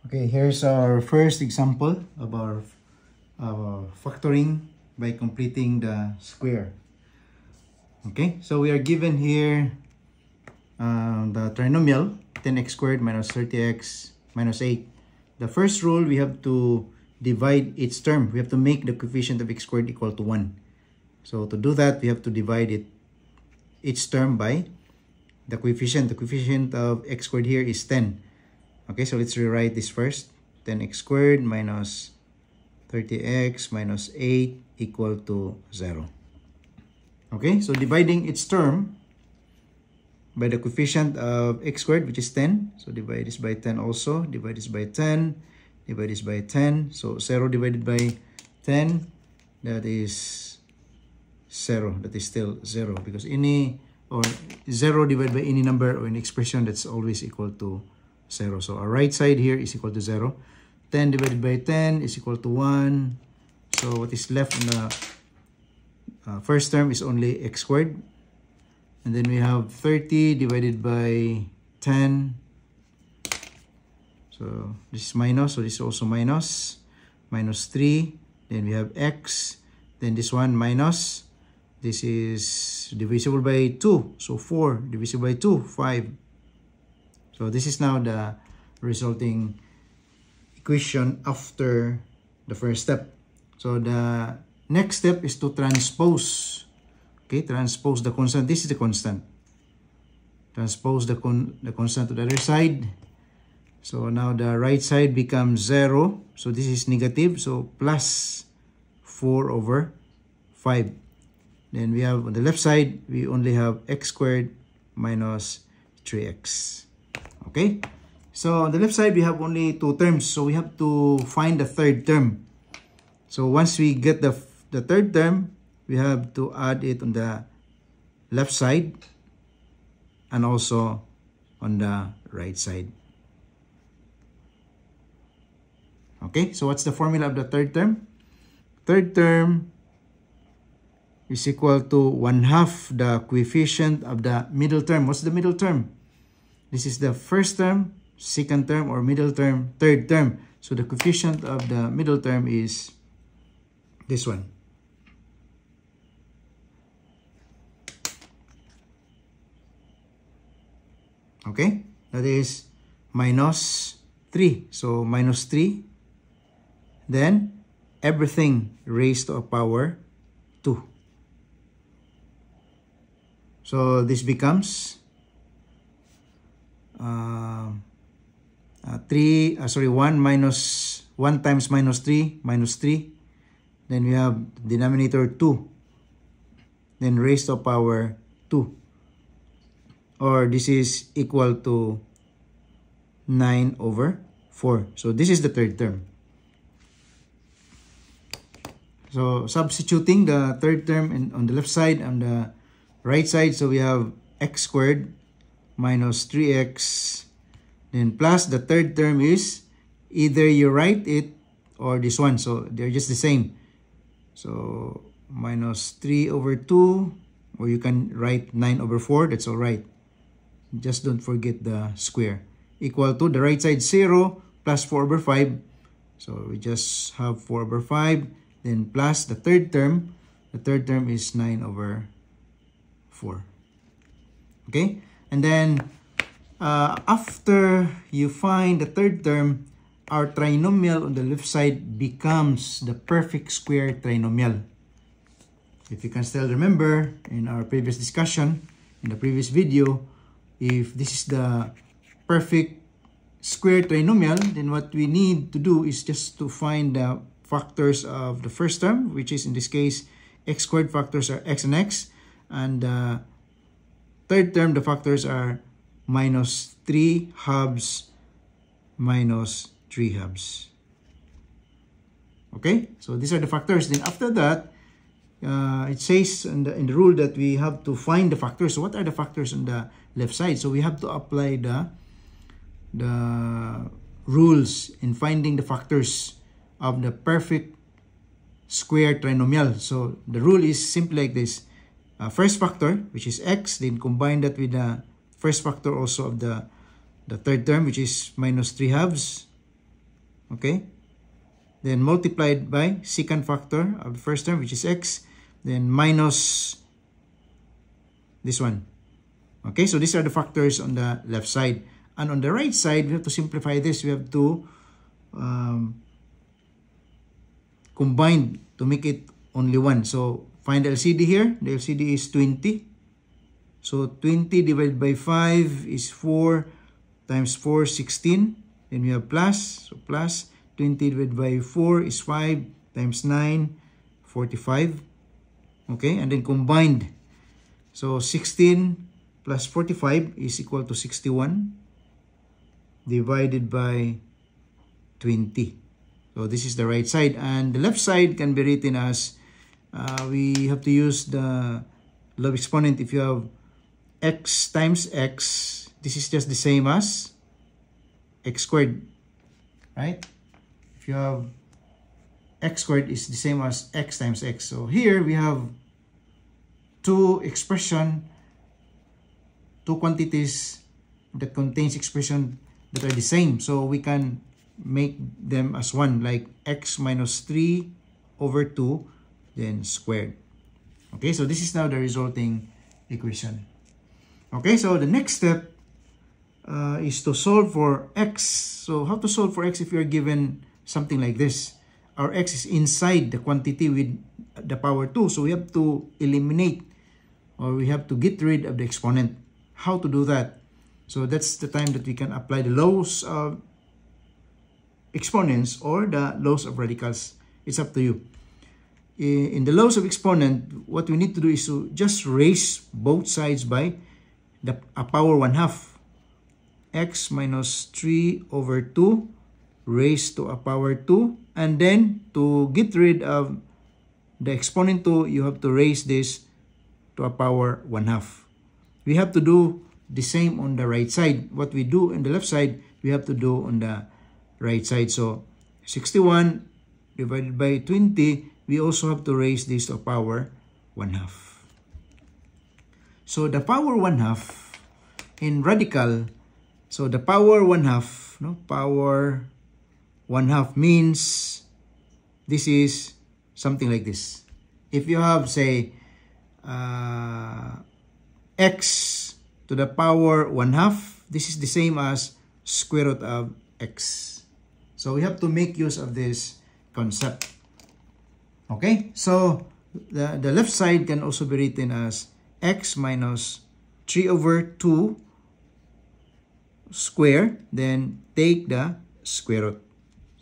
Okay, here's our first example of our factoring by completing the square. Okay, so we are given here the trinomial 10x squared minus 30x minus 8. The first rule, we have to divide each term. We have to make the coefficient of x squared equal to 1. So to do that, we have to divide each term by the coefficient. The coefficient of x squared here is 10. Okay, so let's rewrite this first. 10x squared minus 30x minus 8 equal to 0. Okay, so dividing each term by the coefficient of x squared, which is 10. So divide this by 10 also. Divide this by 10. Divide this by 10. So 0 divided by 10, that is 0. That is still 0. Because 0 divided by any number or any expression, that's always equal to 0. So our right side here is equal to 0. 10 divided by 10 is equal to 1. So what is left in the first term is only x squared. And then we have 30 divided by 10. So this is minus. So this is also minus. Minus 3. Then we have x. Then this one minus. This is divisible by 2. So 4 divisible by 2, 5. So this is now the resulting equation after the first step. So the next step is to transpose. Okay, transpose the constant. This is the constant. Transpose the constant to the other side. So now the right side becomes 0. So this is negative. So plus 4 over 5. Then we have on the left side, we only have x squared minus 3x. Okay, so on the left side, we have only two terms. So we have to find the third term. So once we get the third term, we have to add it on the left side and also on the right side. Okay, so what's the formula of the third term? Third term is equal to 1/2 the coefficient of the middle term. What's the middle term? This is the first term, second term, or middle term, third term. So the coefficient of the middle term is this one. Okay, that is minus 3. So minus 3. Then everything raised to a power 2. So this becomes 1 times minus 3 minus 3. Then we have denominator 2. Then raised to power 2. Or this is equal to 9 over 4. So this is the third term. So substituting the third term on the left side and the right side. So we have x squared minus 3x, then plus the third term is either you write it or this one. So they're just the same. So minus 3 over 2, or you can write 9 over 4. That's all right. Just don't forget the square. Equal to the right side 0 plus 4 over 5. So we just have 4 over 5. Then plus the third term. The third term is 9 over 4. Okay? And then after you find the third term, our trinomial on the left side becomes the perfect square trinomial. If you can still remember in our previous discussion, in the previous video, if this is the perfect square trinomial, then what we need to do is just to find the factors of the first term, which is in this case, x squared factors are x and x. And the third term, the factors are minus 3 halves minus 3 halves. Okay, so these are the factors. Then after that, it says in the rule that we have to find the factors. So what are the factors on the left side? So we have to apply the rules in finding the factors of the perfect square trinomial. So the rule is simply like this. First factor, which is x, then combine that with the first factor also of the third term, which is minus 3 halves. okay? Then multiplied by secant factor of the first term, which is x, then minus this one. Okay, so these are the factors on the left side. And on the right side, we have to simplify this. We have to combine to make it only one. So find the LCD here. The LCD is 20. So 20 divided by 5 is 4 times 4, 16. Then we have plus. So plus 20 divided by 4 is 5 times 9, 45. Okay, and then combined. So 16 plus 45 is equal to 61 divided by 20. So this is the right side. And the left side can be written as, we have to use the law of exponent. If you have x times x, this is just the same as x squared, right? If you have x squared is the same as x times x. So here we have two expression, two quantities that contains expression that are the same. So we can make them as one, like x minus 3 over 2, then squared. Okay, so this is now the resulting equation. Okay, so the next step is to solve for x. So how to solve for x if you are given something like this? Our x is inside the quantity with the power 2. So we have to eliminate, or we have to get rid of the exponent. How to do that? So that's the time that we can apply the laws of exponents or the laws of radicals. It's up to you. In the laws of exponent, what we need to do is to just raise both sides by a power 1/2. X minus 3 over 2 raised to a power 2. And then to get rid of the exponent 2, you have to raise this to a power 1/2. We have to do the same on the right side. What we do on the left side, we have to do on the right side. So 61 divided by 20, we also have to raise this to a power 1/2. So the power 1/2 in radical, so the power 1/2, no, power 1/2 means this is something like this. If you have, say, x to the power 1/2, this is the same as square root of x. So we have to make use of this concept. Okay, so the left side can also be written as x minus 3 over 2 square, then take the square root.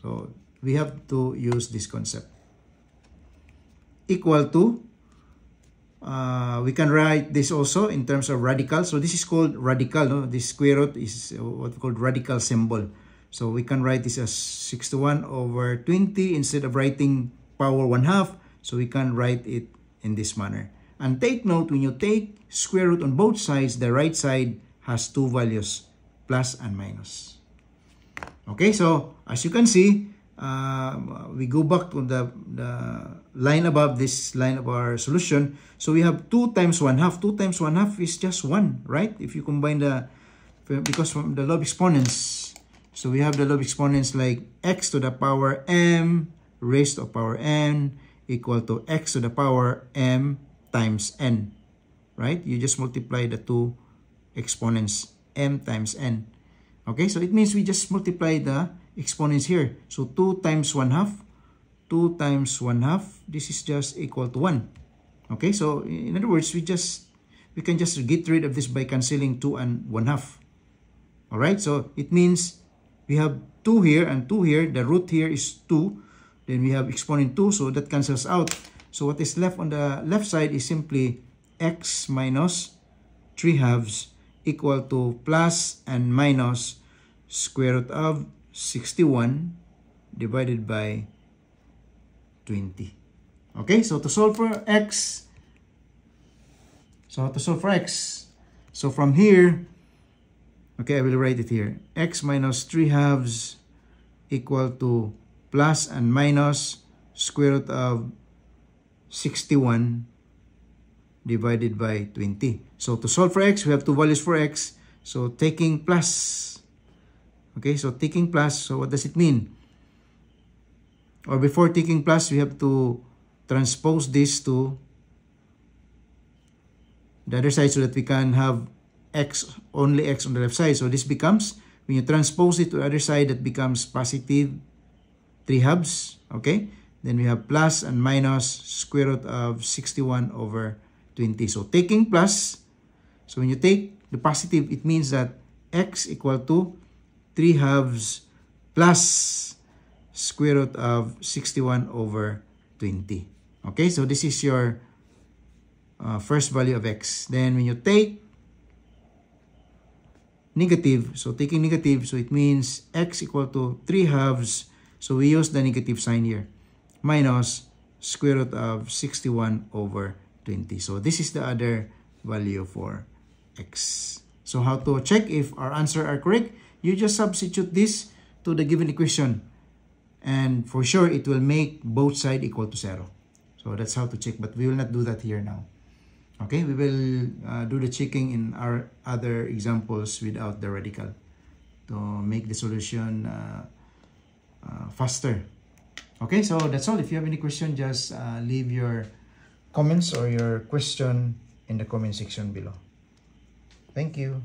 So we have to use this concept. Equal to, we can write this also in terms of radical. So this is called radical, no? This square root is what we call radical symbol. So we can write this as 61 over 20 instead of writing power 1/2. So we can write it in this manner. And take note, when you take square root on both sides, the right side has two values, plus and minus. Okay, so as you can see, we go back to the line above, this line of our solution. So we have 2 times 1/2. 2 times 1/2 is just 1, right? If you combine because from the law of exponents, so we have the law of exponents like x to the power m raised to the power n equal to x to the power m times n, right? You just multiply the two exponents, m times n. Okay, so it means we just multiply the exponents here. So 2 times 1/2, 2 times 1/2, this is just equal to 1. Okay, so in other words, we can just get rid of this by cancelling 2 and 1/2. All right, so it means we have 2 here and 2 here. The root here is 2. Then we have exponent 2, so that cancels out. So what is left on the left side is simply x minus 3/2 equal to plus and minus square root of 61 divided by 20. Okay, so to solve for x, so from here, okay, I will write it here. X minus 3/2 equal to plus and minus square root of 61 divided by 20. So to solve for x, we have two values for x. So taking plus. Okay, so taking plus, so what does it mean? or before taking plus, we have to transpose this to the other side so that we can have x, only x on the left side. So this becomes, when you transpose it to the other side, that becomes positive 3 halves. Okay? Then we have plus and minus square root of 61 over 20. So taking plus, so when you take the positive, it means that x equal to 3 halves plus square root of 61 over 20. Okay, so this is your first value of x. Then when you take negative, so taking negative, so it means x equal to 3 halves, so we use the negative sign here, minus square root of 61 over 20. So this is the other value for x. So how to check if our answer are correct? You just substitute this to the given equation, and for sure it will make both sides equal to 0. So that's how to check, but we will not do that here now. Okay, we will do the checking in our other examples without the radical to make the solution faster. Okay, so that's all. If you have any question, just leave your comments or your question in the comment section below. Thank you.